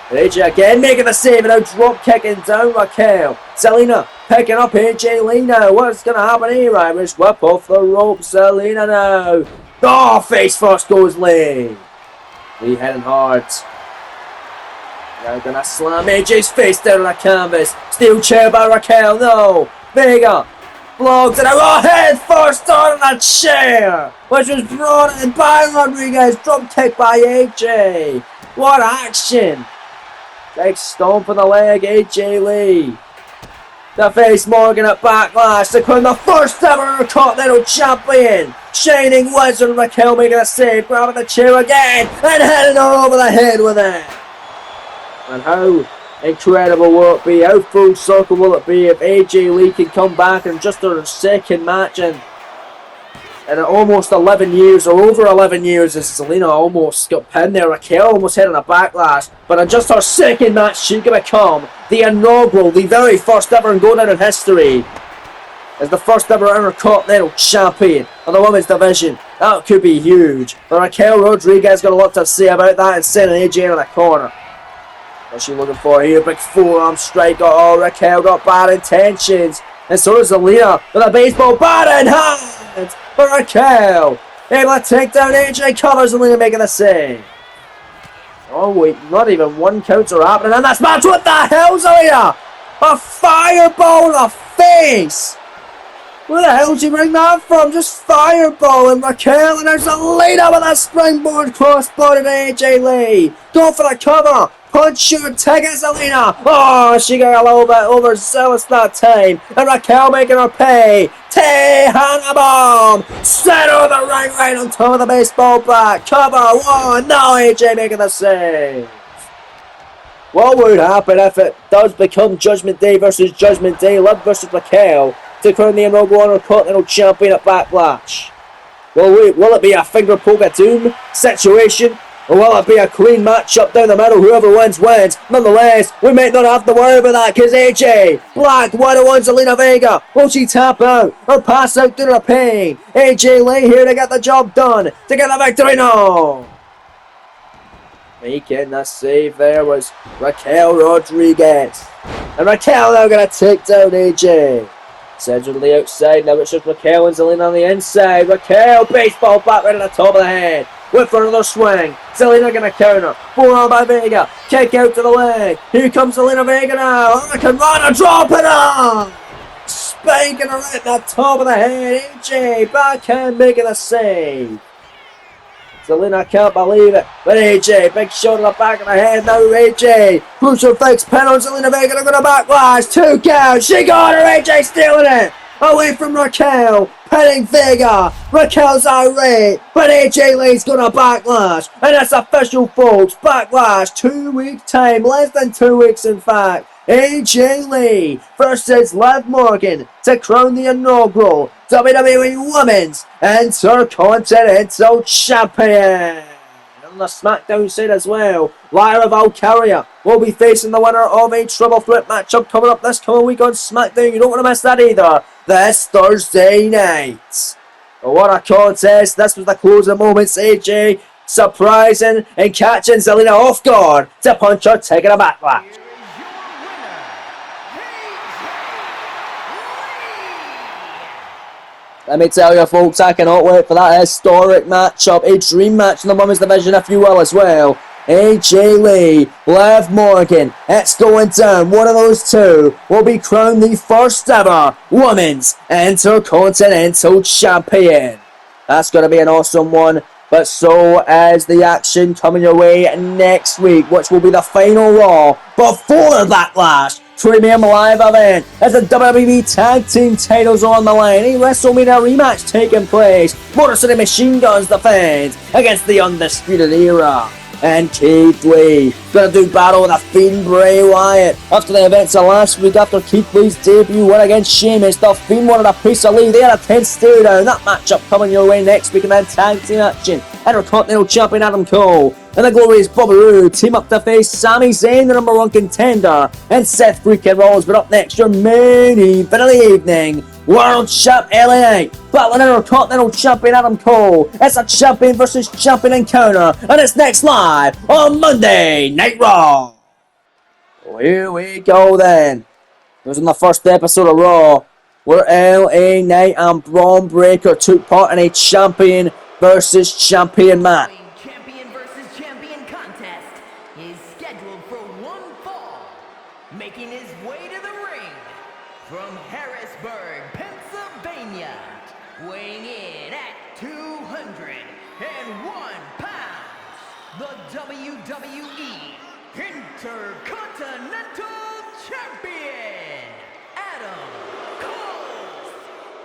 AJ again making the save and now drop kicking down Raquel. Zelina picking up AJ Lee now. What's going to happen here? Irish whip off the ropes. Zelina now. Oh, face first goes Lee. Lee heading hard. Now gonna slam AJ's face down on the canvas. Steel chair by Raquel. No. Vega blocked and a head first on the chair, which was brought in by Rodriguez. Drop kick by AJ. What action! Big stomp on the leg, AJ Lee. To face Morgan at Backlash to crown the first ever Continental Champion. Shining Wizard Raquel making a save, grabbing the chair again and heading her over the head with it. And how incredible will it be? How full circle will it be if AJ Lee can come back in just her second match in almost 11 years or over 11 years as Zelina almost got pinned there. Raquel almost heading a backlash, but in just her second match she can become the inaugural, the very first ever and go down in history as the first ever Intercontinental Champion of the women's division. That could be huge. But Raquel Rodriguez got a lot to say about that and sending AJ in the corner. What's she looking for here? Big forearm strike. Oh, Raquel got bad intentions. And so does Zelina with a baseball bat in hand. But Raquel able to take down AJ, covers Zelina making the save. Oh wait, not even one counts are happening in this match. What the hell, Zelina? A fireball in the face. Where the hell did you bring that from? Just fireballing Raquel, and there's Zelina with a springboard crossbody to AJ Lee. Go for the cover. Punch your ticket, Zelina. Oh, she got a little bit overzealous that time. And Raquel making her pay. Hannah bomb. Center of the ring right on top of the baseball bat. Cover one. Now AJ making the save. What would happen if it does become Judgment Day versus Judgment Day, Liv versus Raquel, to crown the inaugural Intercontinental Champion at Backlash? Will it be a finger poke of doom situation? Or will it be a clean matchup down the middle? Whoever wins, wins. Nonetheless, we might not have to worry about that because AJ Black 101 Zelina Vega. Will she tap out or pass out due to the pain? AJ Lee here to get the job done, to get the victory now. Making the save there was Raquel Rodriguez. And Raquel now going to take down AJ. Cedric on the outside, now it's just Raquel and Zelina on the inside. Raquel, baseball bat right at the top of the head. With for another swing. Zelina going to counter. Forearm by Vega. Kick out to the leg. Here comes Zelina Vega now. Hurricane Rana dropping her. Spanking her right at the top of the head. AJ backhand making a save. Zelina can't believe it. But AJ, big shot on the back of the head. Now AJ. Crucifix pin on Zelina Vega. They're going to backlash. 2 count. She got her. AJ stealing it. Away from Raquel, pinning Vega. Raquel's irate, but AJ Lee's gonna backlash. And it's official, folks. Backlash, 2 week time, less than 2 weeks in fact. AJ Lee versus Liv Morgan to crown the inaugural WWE Women's Intercontinental Champion. On the SmackDown side as well, Lyra Valkyria will be facing the winner of a triple threat matchup coming up this coming week on SmackDown. You don't want to miss that either. This Thursday night. What a contest. This was the closing moments. AJ surprising and catching Zelina off guard to punch her, taking a backlash. Let me tell you, folks, I cannot wait for that historic matchup, a dream match in the women's division, if you will, as well. AJ Lee, Liv Morgan, it's going down. One of those two will be crowned the first ever Women's Intercontinental Champion. That's going to be an awesome one. But so is the action coming your way next week, which will be the final Raw before Backlash. Premium live event as the WWE Tag Team titles on the line. A WrestleMania rematch taking place. Motor City Machine Guns defend against the Undisputed Era. And Keith Lee gonna do battle with a Fiend Bray Wyatt. After the events of last week, after Keith Lee's debut win against Sheamus, the Fiend wanted a piece of Lee. They had a tense stare down. That matchup coming your way next week, and then tag team action. Intercontinental Champion Adam Cole and the glorious Bobby Roode team up to face Sami Zayn, the number 1 contender, and Seth freaking Rollins. But up next, your main event of the evening. World Champ LA Knight battling Intercontinental Champion Adam Cole. It's a champion versus champion encounter, and it's next live on Monday Night Raw. Well, here we go then. It was in the first episode of Raw where LA Knight and Braun Breaker took part in a champion versus champion match. Champion versus champion contest is scheduled for one fall, making his way to the ring from Harrisburg, Pennsylvania, weighing in at 201 pounds, the WWE Intercontinental Champion, Adam Cole.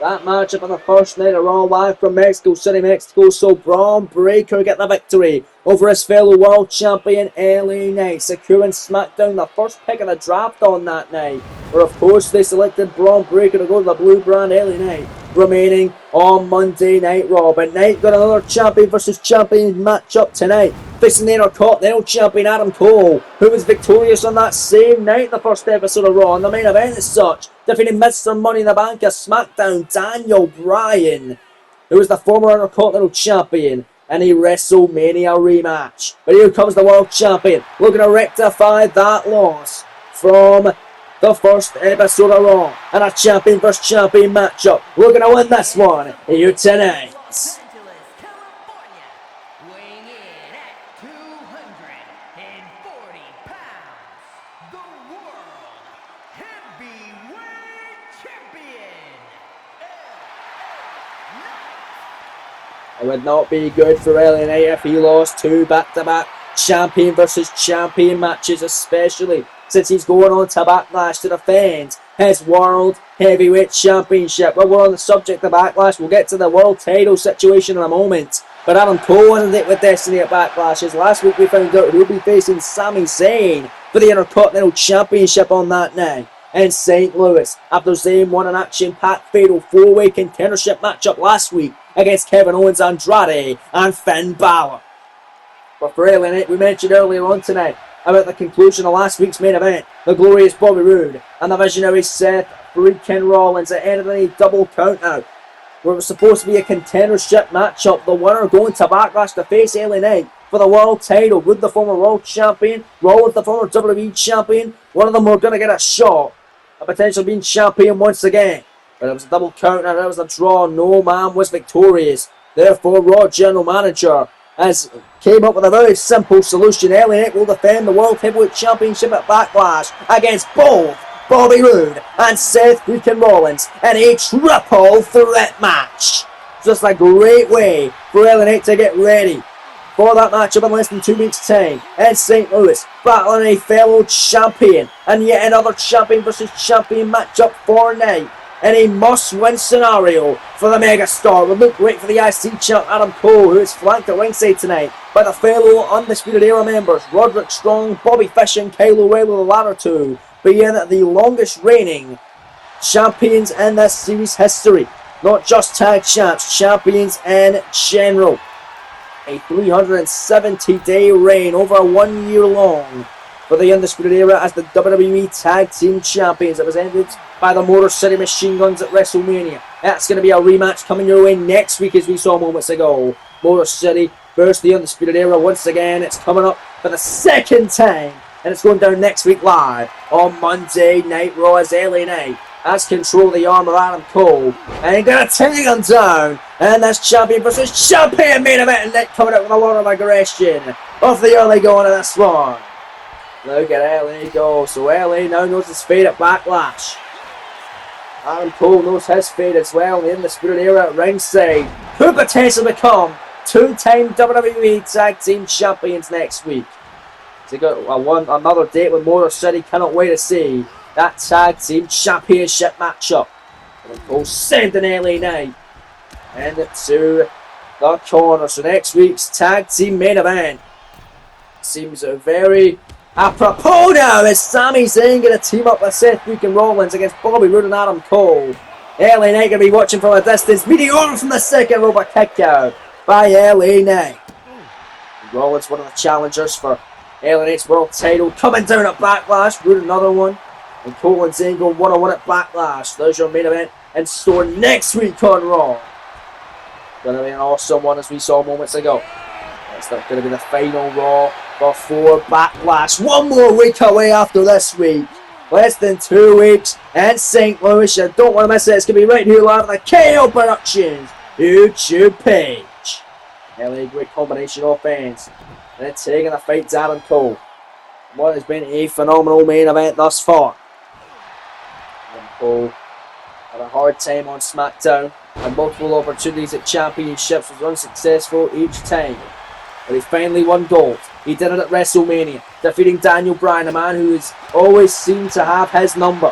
That matchup on the first night of Raw live from Mexico City, Mexico, so Braun Breaker get the victory over his fellow world champion LA Knight, securing SmackDown the first pick of the draft on that night, where of course they selected Braun Breaker to go to the blue brand LA Knight, remaining on Monday Night Raw. But Knight got another champion versus champion matchup tonight, facing the Intercontinental Champion Adam Cole, who was victorious on that same night in the first episode of Raw, and the main event as such, defeating Mr. Money in the Bank of SmackDown, Daniel Bryan, who was the former Intercontinental Champion, in a WrestleMania rematch. But here comes the World Champion, looking to rectify that loss from the first episode of Raw, and a champion versus champion matchup. Looking to win this one here tonight. Los Angeles, California, weighing in at 240 pounds, the World Heavyweight Champion, It would not be good for LA Knight if he lost 2 back-to-back champion versus champion matches, especially since he's going on to Backlash to defend his World Heavyweight Championship. Well, we're on the subject of Backlash. We'll get to the world title situation in a moment. But Adam Cole wasn't it with Destiny at Backlash, as last week we found out he'll be facing Sami Zayn for the Intercontinental Championship on that night in St. Louis, after Zayn won an action-packed fatal 4-way contendership matchup last week against Kevin Owens, Andrade, and Finn Balor. But for LA Knight, we mentioned earlier on tonight about the conclusion of last week's main event, the glorious Bobby Roode and the visionary Seth freaking Rollins at end of the double count out, where it was supposed to be a contendership matchup, the winner going to Backlash to face LA Knight for the world title. Roode, the former world champion, Rollins, the former WWE champion. One of them were going to get a shot at potentially being champion once again. But it was a double count and it was a draw. No man was victorious. Therefore, Raw General Manager has came up with a very simple solution. LA Knight will defend the World Heavyweight Championship at Backlash against both Bobby Roode and Seth freaking Rollins in a triple threat match. Just a great way for LA Knight to get ready for that matchup in less than 2 weeks' time in St. Louis, battling a fellow champion and yet another champion versus champion matchup for Knight in a must-win scenario for the megastar. Would look great for the IC champ Adam Cole, who is flanked at ringside tonight by the fellow Undisputed Era members Roderick Strong, Bobby Fish and Kyle O'Reilly, the latter two being the longest reigning champions in this series history. Not just tag champs, champions in general. A 370-day reign, over 1 year long, for the Undisputed Era as the WWE Tag Team Champions. It was ended by the Motor City Machine Guns at WrestleMania. That's going to be a rematch coming your way next week, as we saw moments ago. Motor City versus the Undisputed Era once again. It's coming up for the second time, and it's going down next week live on Monday Night Raw as LA Knight has control of the arm of Adam Cole, and he's going to take him down. And that's champion versus champion main event, and Nick coming out with a lot of aggression off the early going of this one. Look at LA go. So LA now knows his fate at Backlash. Adam Cole knows his fate as well. The Undisputed Era at ringside could potentially become two-time WWE Tag Team Champions next week. They got another date with Motor City. Cannot wait to see that Tag Team Championship matchup. Adam Cole sending LA Knight into the corner. So next week's Tag Team main event seems very apropos now, as Sami Zayn going to team up with Seth freaking Rollins against Bobby Roode and Adam Cole. LA Knight going to be watching from a distance. Meteor from the second rope, a kick out by LA Knight. Rollins, one of the challengers for LA Knight's world title, coming down at Backlash. Roode another one. And Cole and Zayn go 1-on-1 at Backlash. There's your main event in store next week on Raw. Going to be an awesome one, as we saw moments ago. It's not going to be the final Raw before Backlash. 1 more week away after this week. Less than 2 weeks in St. Louis. You don't want to miss it. It's going to be right here live on the KO Productions YouTube page. LA, great combination offense. And then taking the fight to Adam Cole. What has been a phenomenal main event thus far. Adam Cole had a hard time on SmackDown. Had multiple opportunities at championships, was unsuccessful each time. But he finally won gold. He did it at WrestleMania, defeating Daniel Bryan, a man who has always seemed to have his number.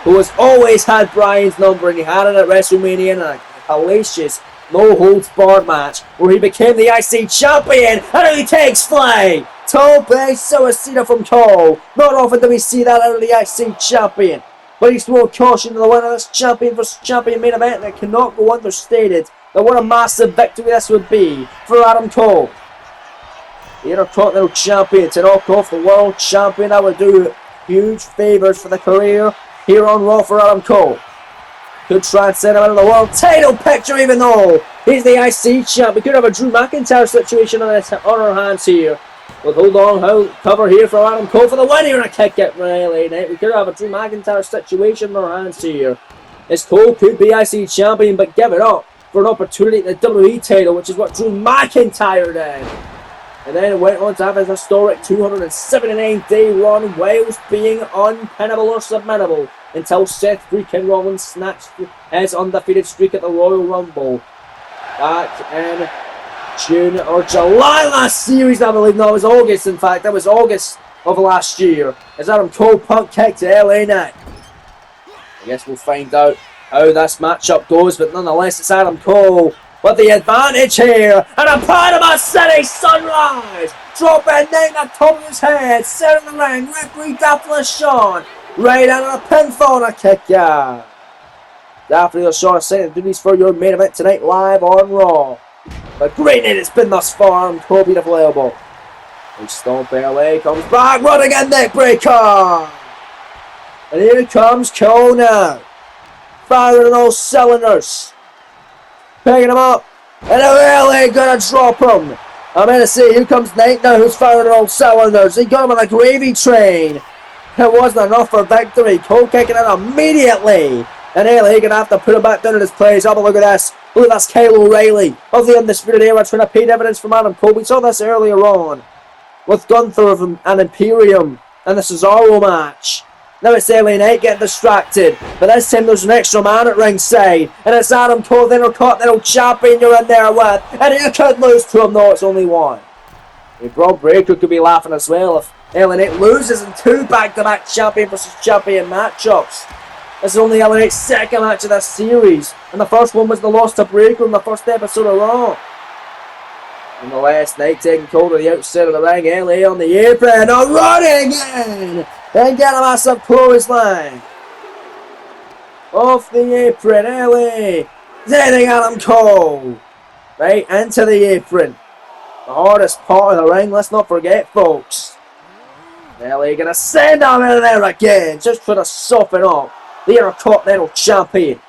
Who has always had Bryan's number, and he had it at WrestleMania in a hellacious, no-holds-barred match, where he became the IC champion, and he takes flight! Tope Suicida from Cole. Not often do we see that out of the IC champion. But he's thrown caution to the winner of this champion vs champion main event, and it cannot go understated that what a massive victory this would be for Adam Cole. The Intercontinental Champion to knock off the World Champion. That would do huge favours for the career here on Raw for Adam Cole. Could transcend him into the world title picture, even though he's the IC champ. We could have a Drew McIntyre situation on our hands here. With hold on, cover here for Adam Cole for the win here and a kick at LA Knight. We could have a Drew McIntyre situation on our hands here. As Cole could be IC champion, but give it up for an opportunity at the WWE title, which is what Drew McIntyre did. And then it went on to have his historic 279-day run whilst being unpinnable or submittable until Seth freaking Rollins snatched his undefeated streak at the Royal Rumble back in June or July last series, I believe. No, it was August, in fact. That was August of last year. As Adam Cole punt kick to LA Knight. I guess we'll find out how this matchup goes, but nonetheless, it's Adam Cole with the advantage here, and a Panama City Sunrise, dropping Knight on top of his head, set in the ring, referee Daphne LaShawn, right out of the pinfall and a kick out. Daphne LaShawn saying the duties for your main event tonight live on Raw. But great night it's been thus far, and Cole beautiful elbow. They stomp LA, comes back, running a neck breaker. And here comes Cole now. Firing on all cylinders. Picking him up. And LA gonna drop him. I'm gonna see, here comes Nate now, who's firing on all cylinders. He got him on a gravy train. It wasn't enough for victory. Cole kicking it immediately. And LA gonna have to put him back down in his place. Oh, but look at this. Look, that's Kyle O'Reilly of the Undisputed Era trying to pay dividends from Adam Cole. We saw this earlier on with Gunther and Imperium and the Cesaro match. Now it's LA Knight getting distracted, but this time there's an extra man at ringside, and it's Adam Cole, the Intercontinental Champion you're in there with, and you could lose to him. No, it's only one. Rob Breaker could be laughing as well if LA Knight loses in 2 back-to-back champion versus champion matchups. This is only LA Knight's second match of this series, and the first one was the loss to Breaker in the first episode of Raw. And the last night taking Cole to the outside of the ring, LA on the apron, and running again! And get a massive clothesline. Off the apron, LA. Hitting Adam Cole. Right into the apron. The hardest part of the ring, let's not forget, folks. LA gonna send him in there again, just trying to soften up the Intercontinental Champion.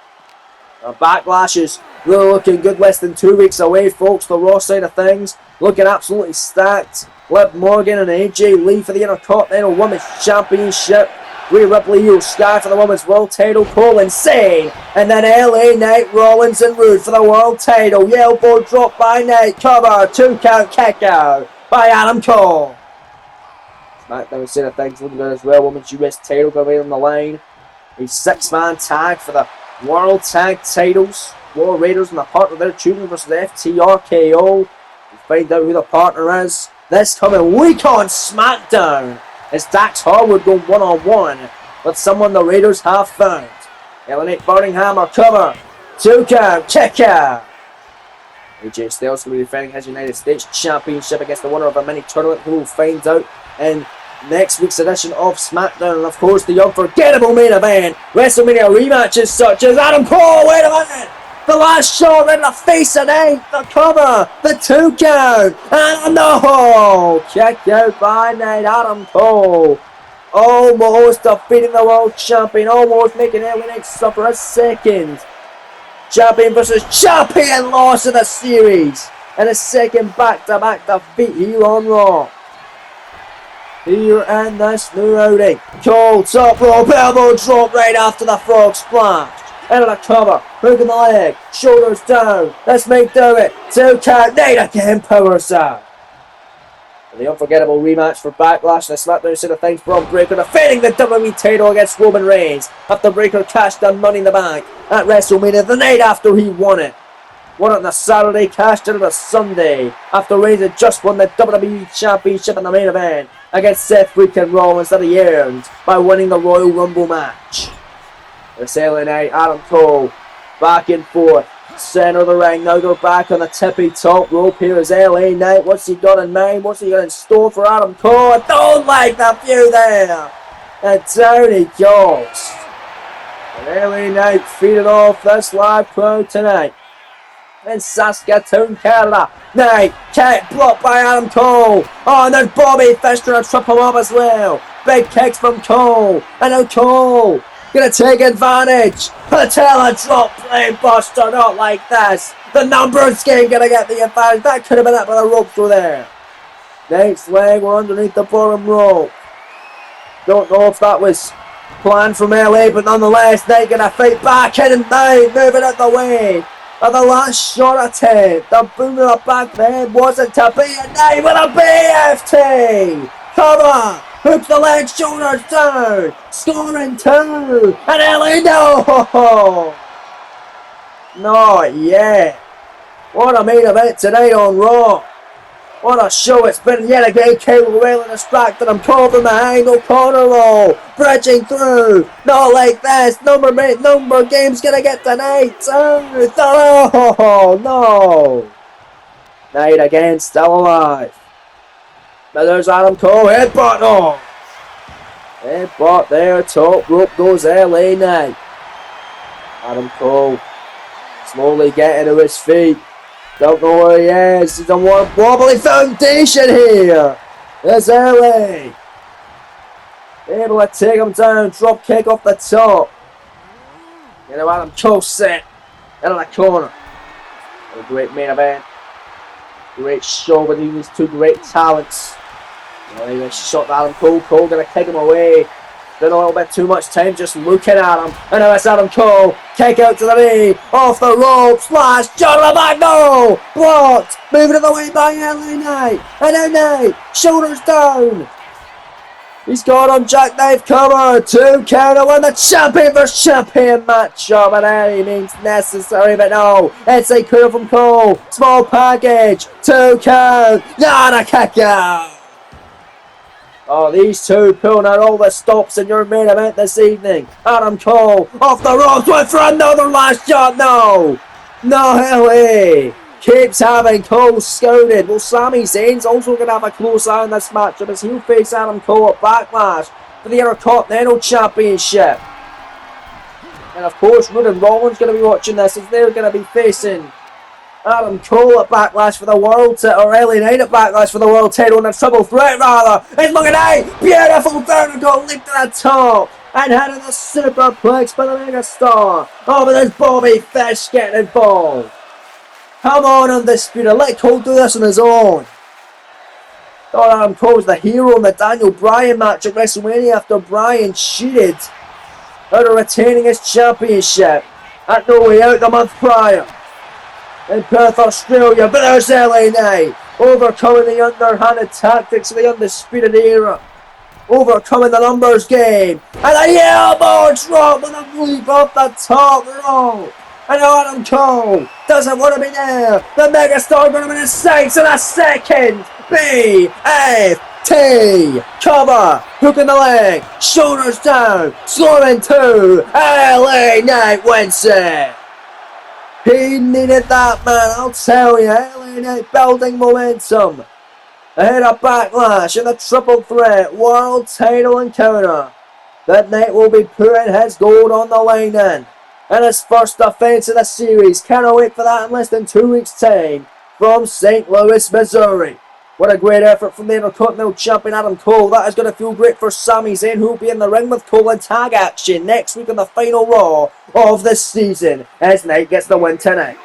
The Backlash is really looking good, less than 2 weeks away, folks. The Raw side of things looking absolutely stacked. Liv Morgan and AJ Lee for the Intercontinental Women's Championship. Rhea Ripley, Io Sky for the Women's World Title. Cole Insane. And then LA Knight, Rollins and Rude for the World Title. Elbow drop by Knight. Cover. 2 count kick out by Adam Cole. SmackDown side of things looking good as well. Women's US Title going to be on the line. A 6-man tag for the World Tag Titles. War Raiders and the partner there, choosing versus FTRKO. We'll find out who the partner is this coming week on SmackDown. It's Dax Harwood going one-on-one with someone the Raiders have found. LA Birmingham are cover. 2 count, kick out. AJ Styles will be defending his United States Championship against the winner of a mini tournament, who will find out in next week's edition of SmackDown. And of course, the unforgettable main event, WrestleMania rematches such as Adam Cole. Wait a minute! The last shot in the face of Knight, the cover, the 2 count, and no! Kick out by Knight, Adam Cole. Almost defeating the world champion, almost making LA Knight suffer a second champion versus champion loss in the series. And a second back-to-back defeat here on Raw. Here in this new outing. Cole, top rope, elbow drop right after the frog splash. Into the cover, hook in the leg, shoulders down, let's make do it, 2 count, Knight again, power side. And the unforgettable rematch for Backlash and the SmackDown side of things, Braun Breaker defending the WWE title against Roman Reigns after Breaker cashed in Money in the Bank at WrestleMania the night after he won it. Won it on the Saturday, cashed in on the Sunday after Reigns had just won the WWE Championship in the main event against Seth freaking Rollins that he earned by winning the Royal Rumble match. It's LA Knight, Adam Cole, back and forth, center of the ring. Now they're back on the tippy top rope. Here is LA Knight. What's he got in mind? What's he got in store for Adam Cole? I don't like the view there. And down he goes. And LA Knight feeding off this live crowd tonight in Saskatoon, Canada. Knight, kick blocked by Adam Cole. Oh, and then Bobby Fish trying to trip him up as well. Big kicks from Cole. And now Cole gonna take advantage. Patella drop play buster, not like this. The numbers game gonna get the advantage. That could have been it, but the rope through there. Next leg, we're underneath the bottom rope. Don't know if that was planned from LA, but nonetheless, Knight gonna fight back in and Knight moving out the way. At the last shot attempt, the boom in the back of the head wasn't to be a Knight with a BFT. Cover. Hook the leg, shoulders down, scoring 2, and LA no! Not yet. What a main event tonight on Raw. What a show it's been yet again. Kyle O'Reilly distracted him, caught from behind, O'Connor roll, bridging through, not like this, number game's gonna get tonight. Oh, no! Knight again, still alive. Now there's Adam Cole, headbutt on. Headbutt there, top rope goes LA Knight. Adam Cole slowly getting to his feet. Don't know where he is. He's on one wobbly foundation here. There's LA. Able to take him down. Drop kick off the top. You know, Adam Cole set in the corner. A great main event. Great show with these two great talents. You know, he shot Adam Cole. Cole gonna kick him away. Been a little bit too much time just looking at him. And now it's Adam Cole. Kick out to the knee. Off the rope. Splash. John Lamagno. Blocked. Moving it away by LA Knight. And now Knight. Shoulders down. He's got on jackknife cover. 2 count to win the champion vs champion matchup. And any means necessary. But no. It's a coup from Cole. Small package. 2 count. Not a kick out. Oh, these two pulling out all the stops in your main event this evening. Adam Cole off the ropes, went for another last shot. No, LA keeps having Cole scouted. Well, Sami Zayn's also going to have a close eye on this matchup as he'll face Adam Cole at Backlash for the Intercontinental Championship. And of course, Roode and Rollins going to be watching this as they're going to be facing Adam Cole at Backlash for the world title, or LA Knight at Backlash for the world title, and a triple threat rather. It's looking at beautiful vertical leap to the top, and heading the superplex by the megastar. Oh, but there's Bobby Fish getting involved. Come on, Undisputed, let Cole do this on his own. Thought Adam Cole was the hero in the Daniel Bryan match at WrestleMania after Bryan cheated out of retaining his championship at No Way Out the month prior in Perth, Australia. But there's LA Knight overcoming the underhanded tactics of the Undisputed Era, overcoming the numbers game, and a elbow drop with a leap off the top rope. And Adam Cole doesn't want to be there. The megastar going to win a 6 in a second. BFT cover, hook in the leg, shoulders down, scoring 2. LA Knight wins it. He needed that, man, I'll tell you. LA Knight building momentum ahead of Backlash in the triple threat world title encounter. That Knight will be putting his gold on the line in. And his first defense of the series. Cannot wait for that in less than 2 weeks' time from St. Louis, Missouri. What a great effort from the Intercontinental Champion Adam Cole. That is going to feel great for Sami Zayn, who will be in the ring with Cole in tag action next week on the final Raw of this season as Knight gets the win tonight.